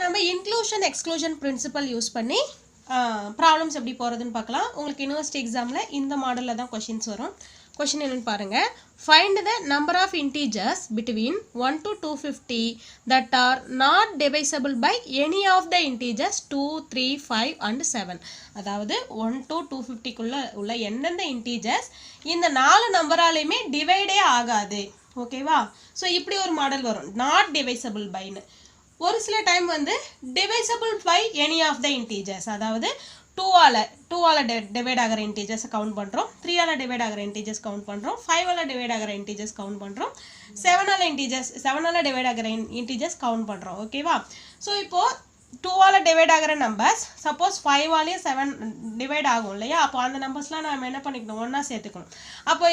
நம்ம inclusion exclusion principal use பண்ணி problems எப்படி போகிறதுன்னு பார்க்கலாம். உங்களுக்கு யூனிவர்சிட்டி எக்ஸாமில் இந்த மாடலில் தான் கொஷின்ஸ் வரும். கொஷின் என்னென்னு பாருங்கள். Find the number of integers between 1 to 250 that are not divisible by any of the integers 2, 3, 5 and 7. அதாவது 1 to 250 உள்ள எந்தெந்த இன்டீஜர்ஸ் இந்த 4 நம்பராலையுமே டிவைடே ஆகாது. ஓகேவா? ஸோ இப்படி ஒரு மாடல் வரும், நாட் டிவைசபிள் பைன்னு. ஒரு சில டைம் வந்து divisible by any of the integers, அதாவது 2ஆல் டிவைட் ஆகிற இன்டீஜர்ஸை கவுண்ட் பண்ணுறோம், 3ஆல் டிவைட் ஆகிற இன்டீஜர்ஸ் கவுண்ட் பண்ணுறோம், 5ஆல் டிவைட் ஆகிற இன்டீஜர்ஸ் கவுண்ட் பண்ணுறோம், 7ஆல் டிவைட் ஆகிற இன்டீஜர்ஸ் கவுண்ட் பண்ணுறோம். ஓகேவா? ஸோ இப்போது 2ஆல் டிவைட் ஆகிற நம்பர்ஸ் சப்போஸ் 5ஆலேயும் 7 டிவைட் ஆகும் இல்லையா? அப்போ அந்த நம்பர்ஸ்லாம் நம்ம என்ன பண்ணிக்கணும், ஒன்றா சேர்த்துக்கணும். அப்போ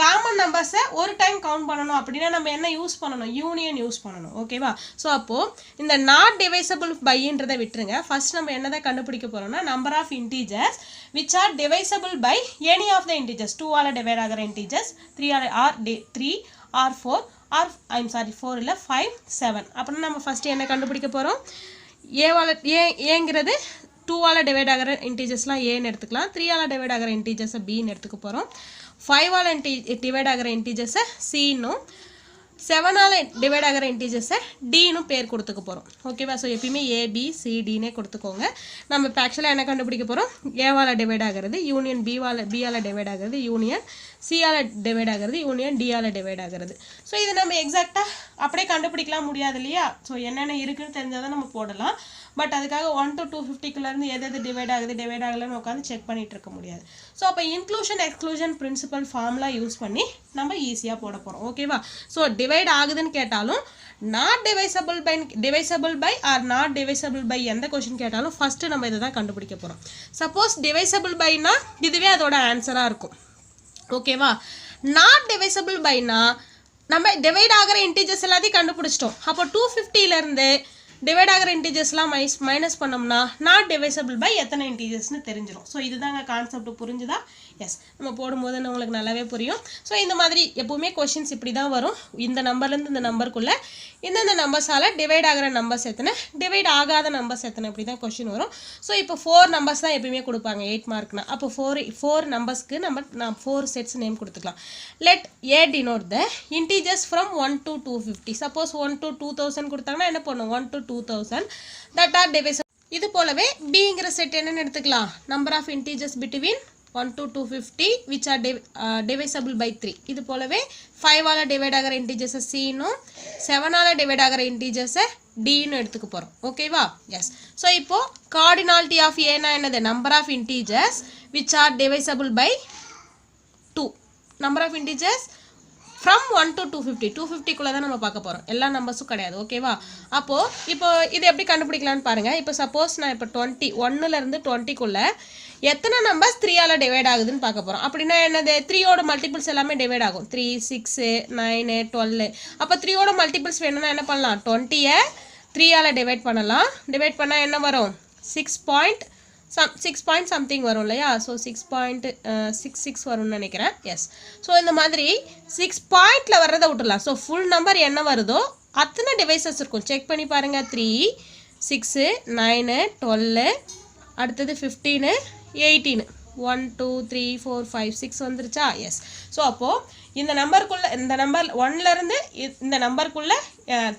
காமன் நம்பர்ஸை ஒரு டைம் கவுண்ட் பண்ணணும் அப்படின்னா நம்ம என்ன யூஸ் பண்ணணும், யூனியன் யூஸ் பண்ணணும். ஓகேவா? ஸோ அப்போது இந்த நாட் டிவைசபிள் பைன்றதை விட்டுருங்க. ஃபர்ஸ்ட் நம்ம என்னதை கண்டுபிடிக்க போகிறோம்னா number of integers which are divisible by any of the integers. 2ஆல் டிவைட் ஆகிற இன்டீஜர்ஸ் 3 or 4 or 4 இல்லை 5, 7. அப்படின்னா நம்ம ஃபஸ்ட்டு என்ன கண்டுபிடிக்க போகிறோம், ஏங்கிறது 2ஆல் டிவைட் ஆகிற இன்டீஜர்ஸ்லாம் ஏன்னு எடுத்துக்கலாம், 3ஆல் டிவைட் ஆகிற இன்டீஜர்ஸை பின்னு எடுத்துக்க போகிறோம், 5ஆல் டிவைட் ஆகிற இன்டீஜர்ஸை சின்னும், 7ஆல் டிவைட் ஆகிற இன்டீஜர்ஸை டின்னும் பேர் கொடுத்துக்க போகிறோம். ஓகேவா? ஸோ எப்பயுமே ஏபிசிடினே கொடுத்துக்கோங்க. நம்ம இப்போ ஆக்சுவலாக என்ன கண்டுபிடிக்க போகிறோம், ஏவால் டிவைட் ஆகிறது யூனியன் பிஆல் டிவைட் ஆகிறது யூனியன் சிஆல் டிவைட் ஆகிறது யூனியன் டிஆல் டிவைட் ஆகிறது. ஸோ இது நம்ம எக்ஸாக்டாக அப்படியே கண்டுபிடிக்கலாம் முடியாது இல்லையா? ஸோ என்னென்ன இருக்குதுன்னு தெரிஞ்சால் தான் நம்ம போடலாம். பட் அதுக்காக 1 to 250 எது டிவைட் ஆகலைன்னு உட்காந்து செக் பண்ணிகிட்டு இருக்க முடியாது. ஸோ அப்போ inclusion exclusion principal formula use பண்ணி நம்ம ஈஸியாக போட போகிறோம். ஓகேவா? ஸோ டிவைட் ஆகுதுன்னு கேட்டாலும் not divisible by or not divisible by எந்த கொஷின் கேட்டாலும் ஃபஸ்ட்டு நம்ம இதை தான் கண்டுபிடிக்க போகிறோம். சப்போஸ் டிவைசபிள் பைனா இதுவே அதோட ஆன்சராக இருக்கும். ஓகேவா? நாட் டிவைசபிள் பைனா நம்ம டிவைட் ஆகிற இன்டீஜர்ஸ் எல்லாத்தையும் கண்டுபிடிச்சிட்டோம். அப்போ 250லேருந்து டிவைட் ஆகிற இன்டீஜர்ஸ்லாம் மைனஸ் பண்ணோம்னா நாட் டிவைசபிள் பை எத்தனை இன்டீஜர்ஸ்னு தெரிஞ்சிடும். ஸோ இதுதாங்க கான்செப்ட். புரிஞ்சுதா? எஸ், நம்ம போடும்போது உங்களுக்கு நல்லாவே புரியும். ஸோ இந்த மாதிரி எப்போவுமே கொஷின்ஸ் இப்படி தான் வரும். இந்த நம்பர்லேருந்து இந்த நம்பருக்குள்ளே இந்தந்த நம்பர்ஸால் டிவைட் ஆகிற நம்பர்ஸ் எத்தனை, டிவைட் ஆகாத நம்பர்ஸ் எத்தனை, இப்படி தான் கொஷின் வரும். ஸோ இப்போ 4 நம்பர்ஸ் தான் எப்பயுமே கொடுப்பாங்க 8 மார்க்னா. அப்போ 4 நம்பர்ஸ்க்கு நான் 4 செட்ஸ் நேம் கொடுத்துக்கலாம். Let A denote the integers from 1 to 250. Suppose 1 to 2000 கொடுத்தாங்கன்னா என்ன பண்ணும், 1 to 2000 தட் ஆர் டிவைசபிள். இது போலவே பிங்கிற செட் என்னன்னு எடுத்துக்கலாம், number of integers between 1 to 250 which are divisible by 3. இது போலவே 5ஆல் டிவைட் ஆகிற இன்டீஜர்ஸை சின்னும் 7ஆல் டிவைட் ஆகிற இன்டீஜர்ஸை டின்னு எடுத்துக்க போகிறோம். ஓகேவா? எஸ். ஸோ இப்போது கார்டினாலிட்டி ஆஃப் ஏனா என்னது, number of integers which are divisible by 2. Number of integers from 1 to 250. 250குள்ளே தான் நம்ம பார்க்க போகிறோம், எல்லா நம்பர்ஸும் கிடையாது. ஓகேவா? அப்போது இப்போ இது எப்படி கண்டுபிடிக்கலான்னு பாருங்கள். இப்போ சப்போஸ் நான் இப்போ 1லேருந்து 20க்குள்ளே எத்தனை நம்பர்ஸ் 3ஆல் டிவைட் ஆகுதுன்னு பார்க்க போகிறோம். அப்படின்னா என்னது, 3யோட மல்டிபிள்ஸ் எல்லாமே டிவைட் ஆகும். 3, 6, 9, 12. அப்போ 3யோட மல்டிபிள்ஸ் வேணும்னா என்ன பண்ணலாம், 20ஐ 3ஆல் டிவைட் பண்ணலாம். டிவைட் பண்ணால் என்ன வரும், 6 பாயிண்ட் சம்திங் வரும் இல்லையா? ஸோ 6.66 வரும்னு நினைக்கிறேன். எஸ். ஸோ இந்த மாதிரி 6 பாயிண்டில் வர்றதை விட்டுடலாம். ஸோ ஃபுல் நம்பர் என்ன வருதோ அத்தனை டிவைசஸ் இருக்கும். செக் பண்ணி பாருங்கள். 3, 6, 9, 12, அடுத்தது 15, 18, 1, 2, 3, 4, 5, 6 வந்துருச்சா? எஸ். ஸோ அப்போது இந்த நம்பருக்குள்ளே, இந்த நம்பர் 1லேருந்து இந்த நம்பருக்குள்ளே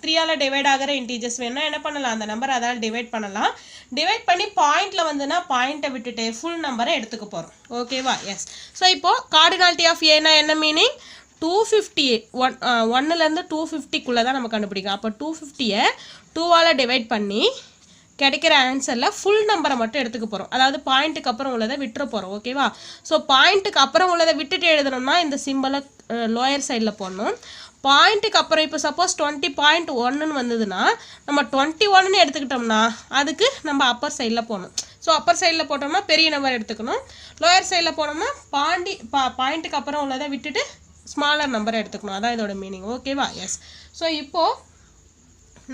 3ஆல் டிவைட் ஆகிற இன்டீஜர்ஸ் வேணும்னா என்ன பண்ணலாம், அந்த நம்பர் அதால் டிவைட் பண்ணலாம். டிவைட் பண்ணி பாயிண்டில் வந்துன்னா பாயிண்ட்டை விட்டுட்டு ஃபுல் நம்பரை எடுத்துக்க போகிறோம். ஓகேவா? எஸ். ஸோ இப்போது கார்டினாலிட்டி ஆஃப் ஏனா என்ன மீனிங், 250 1லேருந்து 250க்குள்ளே தான் நம்ம கண்டுபிடிக்கும். அப்போ 250ஐ 2ஆல் டிவைட் பண்ணி கிடைக்கிற ஆன்சரில் ஃபுல் நம்பரை மட்டும் எடுத்துக்க போகிறோம். அதாவது பாயிண்ட்டுக்கு அப்புறம் உள்ளதை விட்டுற போகிறோம். ஓகேவா? ஸோ பாயிண்ட்டுக்கு அப்புறம் உள்ளதை விட்டுட்டு எழுதணும்னா இந்த சிம்பிளை லோயர் சைடில் போடணும். பாயிண்ட்டுக்கு அப்புறம் இப்போ சப்போஸ் 20.1ன்னு வந்ததுன்னா நம்ம 21ன்னு எடுத்துக்கிட்டோம்னா அதுக்கு நம்ம அப்பர் சைடில் போகணும். ஸோ அப்பர் சைடில் போட்டோம்னா பெரிய நம்பர் எடுத்துக்கணும். லோயர் சைடில் போனோம்னா பாயிண்ட்டுக்கு அப்புறம் உள்ளதை விட்டுட்டு ஸ்மாலர் நம்பரை எடுத்துக்கணும். அதான் இதோட மீனிங். ஓகேவா? எஸ். ஸோ இப்போது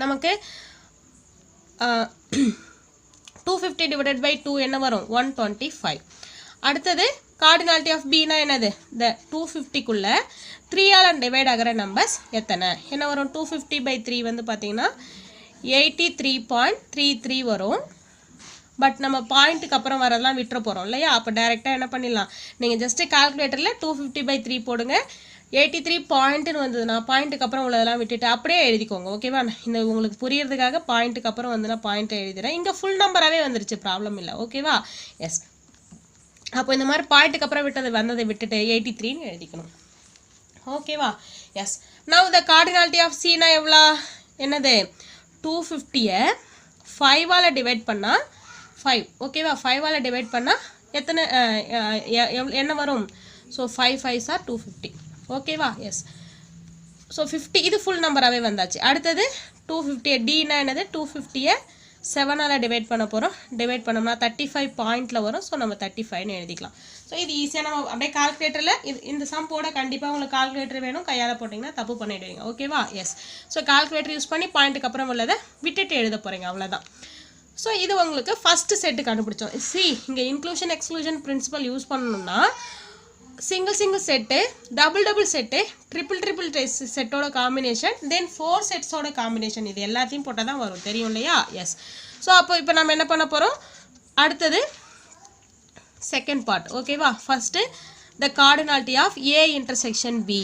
நமக்கு 250 divided by 2 என்ன வரும், 125. அடுத்தது கார்டினாலிட்டி ஆஃப் பினா என்னது, இந்த 250க்குள்ளே 3ஆல் டிவைட் ஆகிற நம்பர்ஸ் எத்தனை என்ன வரும், 250/3 வந்து பார்த்தீங்கன்னா 83.33 வரும். பட் நம்ம பாயிண்ட்டுக்கு அப்புறம் வரதெல்லாம் விட்டுற போகிறோம் இல்லையா? அப்போ டைரெக்டாக என்ன பண்ணிடலாம், நீங்கள் ஜஸ்ட்டு கால்குலேட்டரில் 250/3 போடுங்க. 83 பாயிண்ட்டுன்னு வந்ததுன்னா பாயிண்ட்டுக்கு அப்புறம் உள்ளதெல்லாம் விட்டுட்டு அப்படியே எழுதிக்கோங்க. ஓகேவா? இந்த உங்களுக்கு புரியறதுக்காக பாயிண்ட்டுக்கு அப்புறம் வந்துன்னா பாயிண்ட்டை எழுதிடுறேன். இங்கே ஃபுல் நம்பராகவே வந்துருச்சு, ப்ராப்ளம் இல்லை. ஓகேவா? எஸ். அப்போ இந்த மாதிரி பாயிண்ட்டுக்கு அப்புறம் வந்ததை விட்டுட்டு 83ன்னு எழுதிக்கணும். ஓகேவா? Yes. Now the cardinality of சீனா எவ்வளோ? என்னது? 250-ஐ 5ஆல் டிவைட் பண்ணால் 5. ஓகேவா? 5ஆல் டிவைட் பண்ணால் எத்தனை என்ன வரும்? So 5 5s are 250. ஓகேவா? எஸ். ஸோ 50 இது ஃபுல் நம்பராகவே வந்தாச்சு. அடுத்தது 250 டினா என்னது? 250-ஐ 7ஆல் டிவைட் பண்ண போகிறோம். டிவைட் பண்ணோம்னா 35 பாயிண்டில் வரும். ஸோ நம்ம 35ன்னு எழுதிக்கலாம். ஸோ இது ஈஸியாக நம்ம அப்படியே கால்குலேட்டரில் இந்த சம் போட கண்டிப்பாக உங்களுக்கு கால்குலேட்டர் வேணும். கையால் போட்டிங்கன்னா தப்பு பண்ணிவிடுவீங்க. ஓகேவா? எஸ். ஸோ கால்குலேட்டர் யூஸ் பண்ணி பாயிண்ட்டுக்கு அப்புறம் உள்ளதை விட்டுட்டு எழுத போகிறீங்க, அவ்வளோதான். ஸோ இது உங்களுக்கு ஃபஸ்ட்டு செட்டு கண்டுபிடிச்சோம். இங்கே இன்க்ளூஷன் எக்ஸ்க்ளூஷன் பிரின்சிபல் யூஸ் பண்ணணும்னா single set, double set, triple செட்டோட காம்பினேஷன், தென் 4 செட்ஸோட காம்பினேஷன், இது எல்லாத்தையும் போட்டால் தான் வரும். தெரியும் இல்லையா? எஸ். ஸோ அப்போ இப்போ நம்ம என்ன பண்ண போகிறோம்? அடுத்தது செகண்ட் பார்ட். ஓகேவா? First the cardinality of A intersection B,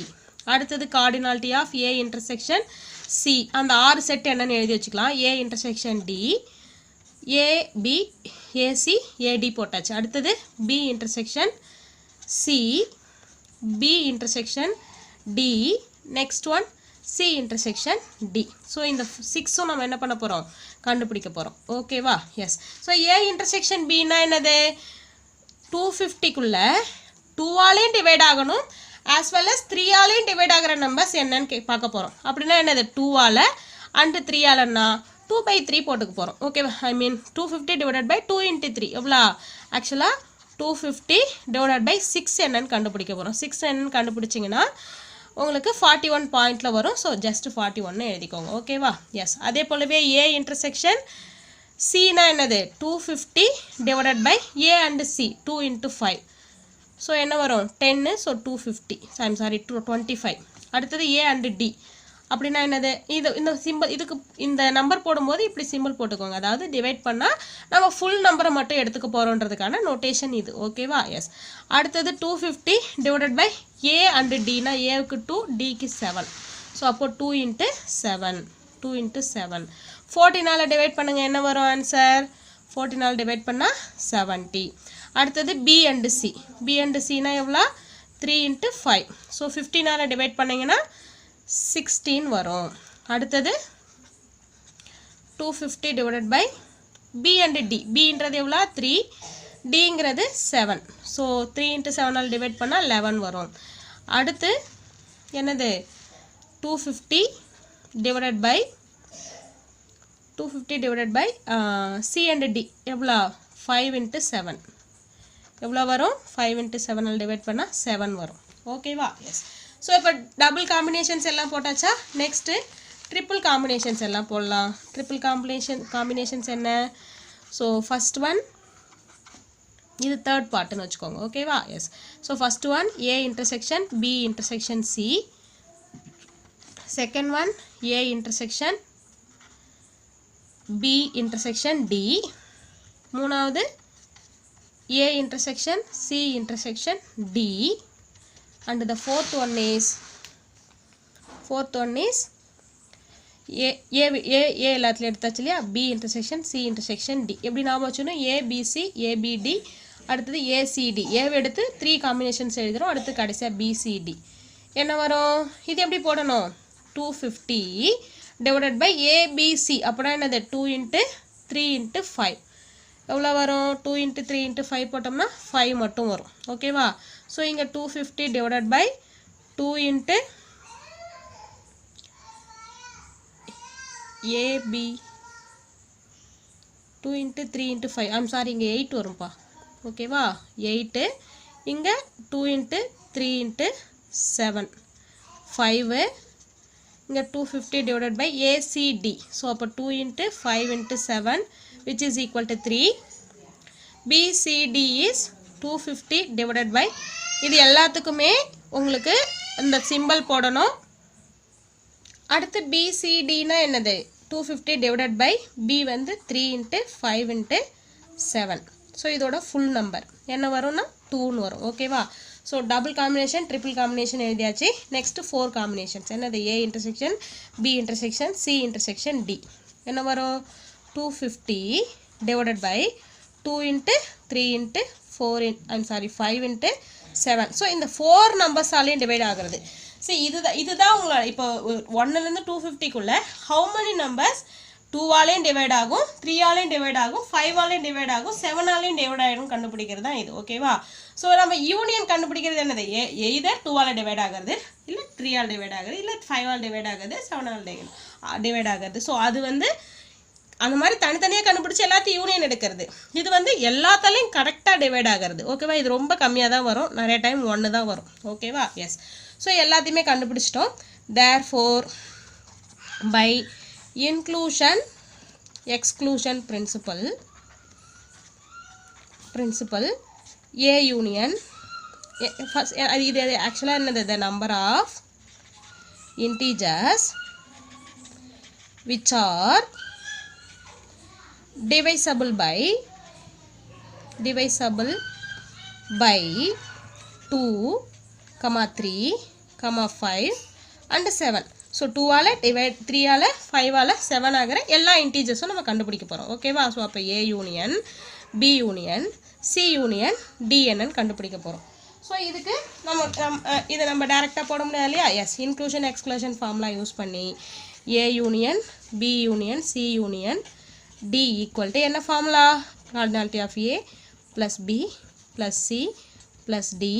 அடுத்தது cardinality of A intersection C. அந்த 6 செட் என்னன்னு எழுதி வச்சுக்கலாம். A intersection D, AB, AC, AD போட்டாச்சு. அடுத்தது B intersection C, B intersection D, next one C intersection D. So இந்த 6ம் நம்ம என்ன பண்ண போகிறோம்? கண்டுபிடிக்க போகிறோம். ஓகேவா? எஸ். ஸோ ஏ இன்டர்செக்ஷன் பின்னா என்னது? 250க்குள்ளே 2ஆலையும் டிவைட் ஆகணும், ஆஸ் வெல் அஸ் 3ஆலையும் டிவைட் ஆகிற நம்பர்ஸ் என்னன்னு பார்க்க போகிறோம். அப்படின்னா என்னது? 2ஆல் அண்டு 3ஆலன்னா 2/3 போட்டுக்க போகிறோம். ஓகேவா? ஐ மீன் 250 டிவைடட் பை 2 × 3 எவ்வளோ? ஆக்சுவலாக 250 டிவைடட் பை 6 என்னன்னு கண்டுபிடிக்க போகிறோம். 6 என்னன்னு கண்டுபிடிச்சிங்கன்னா உங்களுக்கு 41 பாயிண்டில் வரும். ஸோ ஜஸ்ட் 41 எழுதிக்கோங்க. ஓகேவா? எஸ். அதே போலவே ஏ இன்டர்செக்ஷன் சினா என்னது? 250 divided by A and C 2 × 5. So என்ன வரும்? 10. ஸோ 250. I'm sorry 25. அடுத்தது ஏ அண்டு டி அப்படின்னா என்னது? இந்த சிம்பிள் இதுக்கு இந்த நம்பர் போடும்போது இப்படி சிம்பிள் போட்டுக்கோங்க. அதாவது டிவைட் பண்ணால் நம்ம ஃபுல் நம்பரை மட்டும் எடுத்துக்க போகிறோன்றதுக்கான நோட்டேஷன் இது. ஓகேவா? எஸ். அடுத்தது 250 divided by A and Tina ஏவுக்கு 2, டிக்கு 7. ஸோ அப்போ 2 × 7. 2 × 7. 14ஆல் டிவைட் பண்ணுங்கள். என்ன வரும் ஆன்சர்? 14ஆல் டிவைட் பண்ணால் 70. அடுத்தது B and C. B and சினா எவ்வளோ? 3 × 5. ஸோ 15ஆல் டிவைட் பண்ணிங்கன்னா 16 வரும். அடுத்தது 250 divided by B and D. பின்றது எவ்வளோ? 3, டிங்கிறது 7. ஸோ 3 × 7ஆல் டிவைட் பண்ணால் 11 வரும். அடுத்து என்னது? 250 divided by C and D எவ்வளோ? 5 × 7 எவ்வளோ வரும்? 5 × 7ஆல் டிவைட் பண்ணால் 7 வரும். ஓகேவா? எஸ். ஸோ இப்போ டபுள் காம்பினேஷன்ஸ் எல்லாம் போட்டாச்சா? நெக்ஸ்ட்டு ட்ரிபிள் காம்பினேஷன்ஸ் எல்லாம் போடலாம். ட்ரிபிள் காம்பினேஷன்ஸ் என்ன? ஸோ ஃபஸ்ட் ஒன் இது தேர்ட் பார்ட்டுன்னு வச்சுக்கோங்க. ஓகேவா? Yes. So first one A intersection B intersection C, second one A intersection B intersection D, மூணாவது A intersection C intersection D, and the fourth one is A எல்லாத்துலையும் எடுத்தாச்சு இல்லையா? B intersection C intersection D. எப்படி ஞாபகம் வச்சுக்கணும்? ABC ABD, அடுத்தது ACT. ஏவை எடுத்து 3 காம்பினேஷன்ஸ் எழுதுகிறோம். அடுத்து கடைசியாக பிசிடி. என்ன வரும்? இது எப்படி போடணும்? 250 டிவைடட் பை ஏபிசி. அப்படின்னா என்னது? 2 × 3 × 5 எவ்வளோ வரும்? 2 × 3 × 5 போட்டோம்னா 5 மட்டும் வரும். ஓகேவா? ஸோ இங்கே 250 divided by 2 × AB 2 × 3 × 5. I'm sorry, இங்கே 8 வரும்ப்பா. ஓகேவா? 8. இங்கே 2 × 3 × 7 5. இங்கே 250 டிவைடட் பை ஏசிடி. ஸோ அப்போ 2 × 5 × 7 which is equal to 3. BCD is 250 divided by இது எல்லாத்துக்குமே உங்களுக்கு இந்த சிம்பல் போடணும். அடுத்து BCD னா என்னது? 250 divided by b வந்து 3 into 5 into 7. ஸோ இதோட ஃபுல் நம்பர் என்ன வரும்னா 2ன்னு வரும் ஓகேவா. So double combination triple combination எழுதியாச்சு. நெக்ஸ்ட்டு 4 காம்பினேஷன்ஸ் என்னது A intersection B intersection C intersection D என்ன வரும் 250 divided by 2 into 3 into 4 5 into 7. So இந்த 4 நம்பர்ஸாலையும் டிவைட் ஆகிறது. ஸோ இதுதான் உங்களோட இப்போ 1லேருந்து 250க்குள்ளே ஹவு மெனி நம்பர்ஸ் 2ஆலையும் டிவைட் ஆகும் 3ஆலையும் டிவைட் ஆகும் 5ஆலையும் டிவைட் ஆகும் 7ஆலையும் டிவைட் ஆகிடும் கண்டுபிடிக்கிறது தான் இது ஓகேவா. ஸோ நம்ம யூனியன் கண்டுபிடிக்கிறது என்னது எய்தர் 2ஆல் டிவைட் ஆகிறது இல்லை 3ஆல் டிவைட் ஆகுது இல்லை 5ஆல் டிவைட் ஆகுது 7ஆல் டிவைட் ஆகுது. ஸோ அது வந்து அந்த மாதிரி தனித்தனியாக கண்டுபிடிச்சி எல்லாத்தையும் யூனியன் எடுக்கிறது. இது வந்து எல்லாத்தாலையும் கரெக்டாக டிவைட் ஆகிறது ஓகேவா. இது ரொம்ப கம்மியாக தான் வரும், நிறைய டைம் 1 தான் வரும் ஓகேவா. எஸ் ஸோ எல்லாத்தையுமே கண்டுபிடிச்சிட்டோம். therefore by inclusion exclusion principle A union first இது ஆக்சுவலாக என்னது the number of integers which are divisible by 2, 3, 5 and 7. So 2ஆல் divide 3ஆல் 5ஆல் 7 ஆகிற எல்லா இன்டீஜர்ஸும் நம்ம கண்டுபிடிக்க போகிறோம் ஓகேவா. ஸோ அப்போ A union B union C union D என்னன்னு கண்டுபிடிக்க போகிறோம். ஸோ இதுக்கு இதை நம்ம டேரெக்டாக போட முடியாது இல்லையா. Yes inclusion exclusion formula use பண்ணி A union B union C union D equal to என்ன formula cardinality of A plus B plus C plus D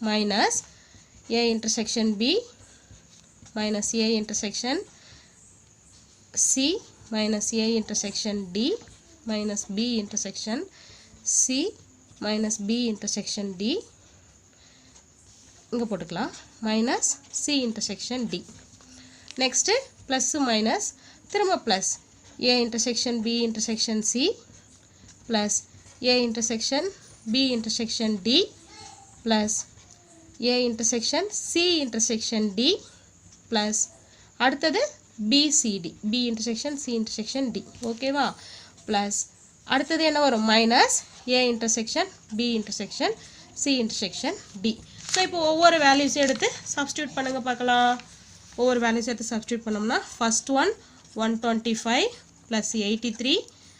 minus A intersection B minus A intersection C minus A intersection D minus B intersection C minus B intersection D இங்க போட்டுக்கலாம் minus C intersection D. next plus minus திரும்ப plus A intersection B intersection C plus A intersection B intersection D plus A intersection C intersection D plus அடுத்தது BCD B intersection C intersection D ஓகேவா plus அடுத்தது என்ன வரும் minus A intersection B intersection C intersection D. So இப்போ ஒவ்வொரு வேல்யூஸும் எடுத்து substitute பண்ணுங்க பார்க்கலாம். ஒவ்வொரு வேல்யூஸ் எடுத்து சப்ஸ்டியூட் பண்ணோம்னா ஃபர்ஸ்ட் ஒன் 125 plus 83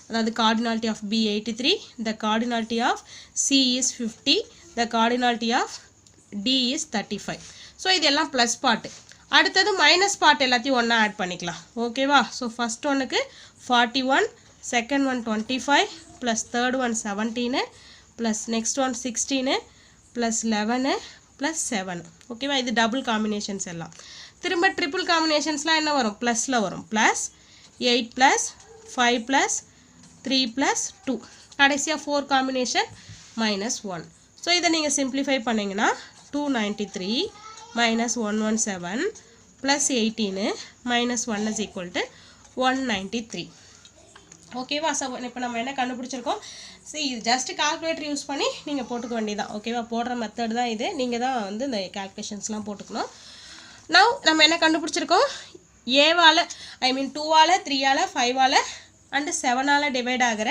அதாவது cardinality of B 83, the cardinality of C is 50, the cardinality of D is 35. So இதெல்லாம் ப்ளஸ் பார்ட்டு. அடுத்தது மைனஸ் பார்ட் எல்லாத்தையும் ஒன்றா ஆட் பண்ணிக்கலாம் ஓகேவா. ஸோ ஃபஸ்ட் ஒன்றுக்கு 41, second one 25 plus third one 17 plus next one 16 plus 11 plus 7 ஓகேவா. இது double combinations எல்லாம். திரும்ப ட்ரிபிள் காம்பினேஷன்ஸ்லாம் என்ன வரும் ப்ளஸில் வரும் ப்ளஸ் 8 ப்ளஸ் 5 ப்ளஸ் 3 ப்ளஸ் 2 கடைசியாக 4 காம்பினேஷன் மைனஸ் 1. ஸோ இதை நீங்கள் சிம்பிளிஃபை பண்ணிங்கன்னா 293 minus 117 plus 18 minus 1 is equal to 193 ஓகேவா. ஸோ இப்போ நம்ம என்ன கண்டுபிடிச்சிருக்கோம் இது ஜஸ்ட் கால்குலேட்டர் யூஸ் பண்ணி நீங்கள் போட்டுக்க வேண்டியதான் ஓகேவா. போடுற மெத்தட் தான் இது, நீங்கள் தான் வந்து இந்த கால்குலேஷன்ஸ்லாம் போட்டுக்கணும். நவ் நம்ம என்ன கண்டுபிடிச்சிருக்கோம் ஏவால் 2ஆல் 3ஆல் 5ஆல் அண்டு 7ஆல் டிவைட் ஆகிற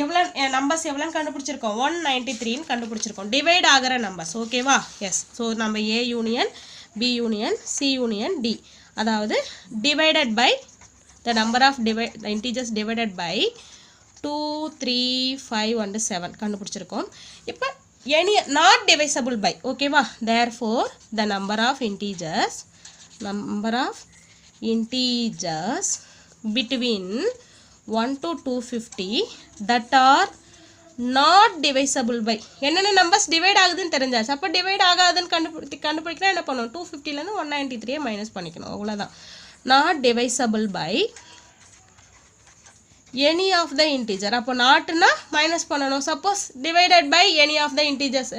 எவ்வளோ நம்பர்ஸ் எவ்வளோ கண்டுபிடிச்சிருக்கோம் 193ன்னு கண்டுபிடிச்சிருக்கோம் டிவைட் ஆகிற நம்பர்ஸ் ஓகேவா. எஸ் ஸோ நம்ம A union B union C union D அதாவது divided by the number of integers divided by 2, 3, 5 and 7 கண்டுபிடிச்சிருக்கோம். இப்போ எனி நாட் டிவைசபிள் பை ஓகேவா. Therefore the number of integers between 1 to 250 that are not divisible by என்னென்ன numbers divide ஆகுதுன்னு தெரிஞ்சாச்சு. அப்போ divide ஆகாதுன்னு கண்டுபிடிக்கணும் என்ன பண்ணணும் 250லேருந்து 193 மைனஸ் பண்ணிக்கணும் அவ்வளோதான். Not divisible by any of the integer. அப்போ நாட்டுனா மைனஸ் பண்ணணும். Suppose divided by any of the integers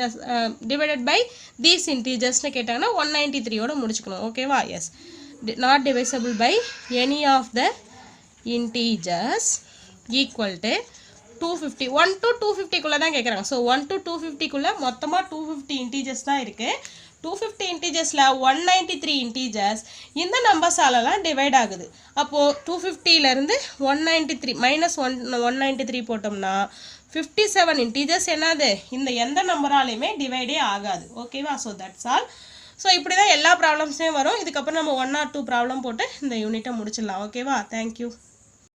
divided by these இன்டீஜர்ஸ்னு கேட்டாங்கன்னா 193யோட முடிச்சுக்கணும் ஓகேவா. Yes not divisible by any of the integers equal to 250 1 to 250 குள்ள தான் கேக்குறாங்க. ஸோ 1 to 250 குள்ள மொத்தமாக 250 integers தான் இருக்குது. 250 இன்டீஜர்ஸில் 193 இன்டீஜர்ஸ் இந்த நம்பர்ஸாலலாம் டிவைட் ஆகுது. அப்போது 250லேருந்து 193 -193 போட்டோம்னா 57 இன்டீஜர்ஸ் என்னது இந்த எந்த நம்பராலையுமே டிவைடே ஆகாது. ஓகேவா? So that's all. ஸோ இப்படி தான் எல்லா ப்ராப்ளம்ஸுமே வரும். இதுக்கப்புறம் நம்ம 1 or 2 ப்ராப்ளம் போட்டு இந்த யூனிட்டை முடிச்சிடலாம். ஓகேவா? தேங்க்யூ.